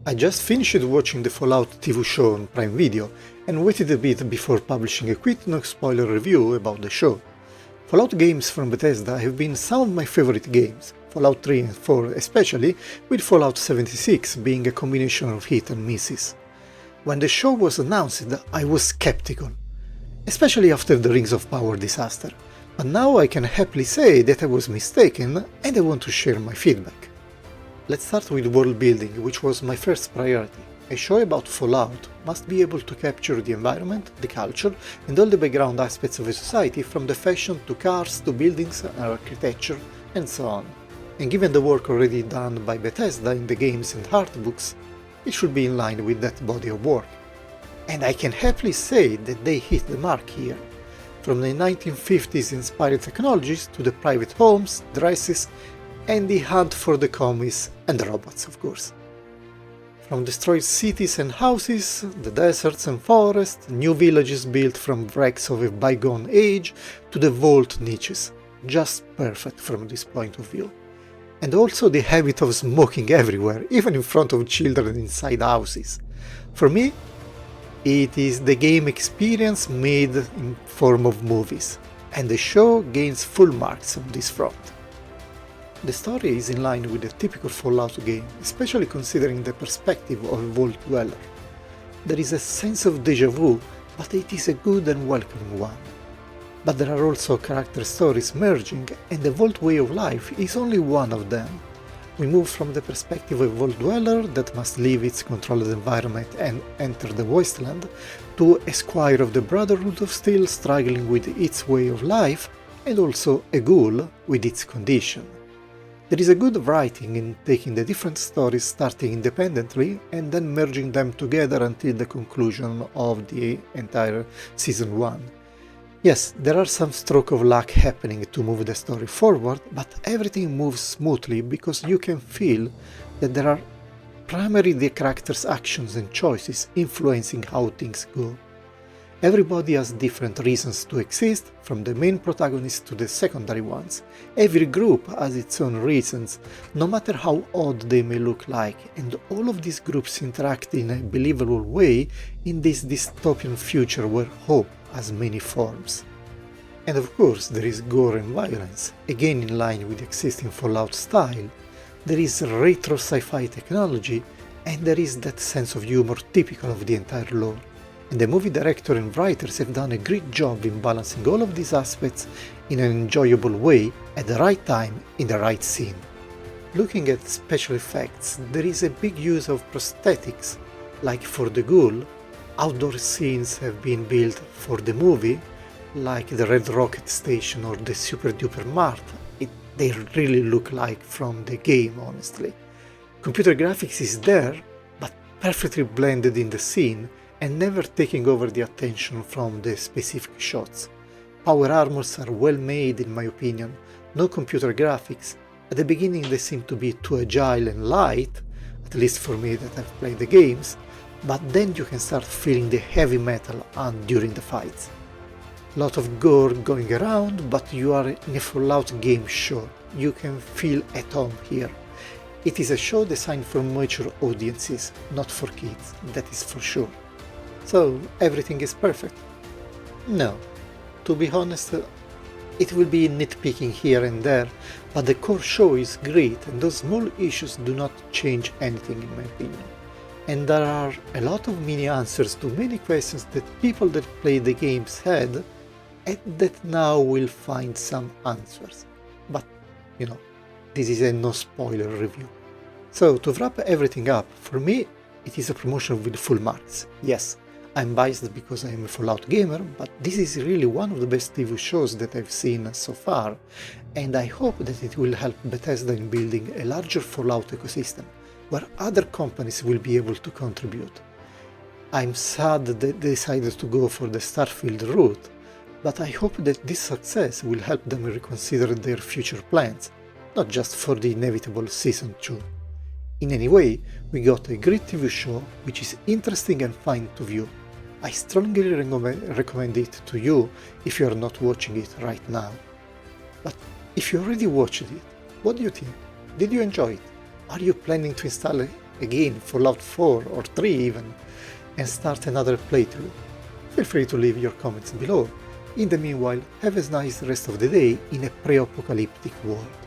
I just finished watching the Fallout TV show on Prime Video and waited a bit before publishing a quick no-spoiler review about the show. Fallout games from Bethesda have been some of my favorite games, Fallout 3 and 4 especially, with Fallout 76 being a combination of hit and misses. When the show was announced, I was skeptical, especially after the Rings of Power disaster, but now I can happily say that I was mistaken and I want to share my feedback. Let's start with world building, which was my first priority. A show about Fallout must be able to capture the environment, the culture, and all the background aspects of a society, from the fashion to cars to buildings and architecture and so on. And given the work already done by Bethesda in the games and art books, it should be in line with that body of work. And I can happily say that they hit the mark here. From the 1950s inspired technologies to the private homes, dresses, and the hunt for the commies and the robots, of course. From destroyed cities and houses, the deserts and forests, new villages built from wrecks of a bygone age, to the vault niches, just perfect from this point of view. And also the habit of smoking everywhere, even in front of children inside houses. For me, it is the game experience made in form of movies, and the show gains full marks on this front. The story is in line with a typical Fallout game, especially considering the perspective of a vault dweller. There is a sense of déjà vu, but it is a good and welcoming one. But there are also character stories merging, and the vault way of life is only one of them. We move from the perspective of a vault dweller that must leave its controlled environment and enter the wasteland, to a squire of the Brotherhood of Steel struggling with its way of life, and also a ghoul with its condition. There is a good writing in taking the different stories starting independently and then merging them together until the conclusion of the entire Season 1. Yes, there are some strokes of luck happening to move the story forward, but everything moves smoothly because you can feel that there are primarily the characters' actions and choices influencing how things go. Everybody has different reasons to exist, from the main protagonist to the secondary ones. Every group has its own reasons, no matter how odd they may look like, and all of these groups interact in a believable way in this dystopian future where hope has many forms. And of course there is gore and violence, again in line with the existing Fallout style. There is retro sci-fi technology, and there is that sense of humor typical of the entire lore. And the movie director and writers have done a great job in balancing all of these aspects in an enjoyable way at the right time in the right scene. Looking at special effects, there is a big use of prosthetics, like for the ghoul. Outdoor scenes have been built for the movie, like the Red Rocket Station or the Super Duper Mart. They really look like from the game, honestly. Computer graphics is there, but perfectly blended in the scene, and never taking over the attention from the specific shots. Power armors are well made in my opinion, no computer graphics. At the beginning they seem to be too agile and light, at least for me that have played the games, but then you can start feeling the heavy metal during the fights. Lot of gore going around, but you are in a Fallout game show, you can feel at home here. It is a show designed for mature audiences, not for kids, that is for sure. So everything is perfect? No. To be honest, it will be nitpicking here and there, but the core show is great and those small issues do not change anything in my opinion. And there are a lot of mini answers to many questions that people that play the games had, and that now will find some answers. But, this is a no spoiler review. So to wrap everything up, for me it is a promotion with full marks. Yes, I'm biased because I am a Fallout gamer, but this is really one of the best TV shows that I've seen so far, and I hope that it will help Bethesda in building a larger Fallout ecosystem, where other companies will be able to contribute. I'm sad that they decided to go for the Starfield route, but I hope that this success will help them reconsider their future plans, not just for the inevitable Season 2. In any way, we got a great TV show which is interesting and fun to view. I strongly recommend it to you if you are not watching it right now. But if you already watched it, what do you think? Did you enjoy it? Are you planning to install again Fallout 4 or 3 even, and start another playthrough? Feel free to leave your comments below. In the meanwhile, have a nice rest of the day in a pre-apocalyptic world.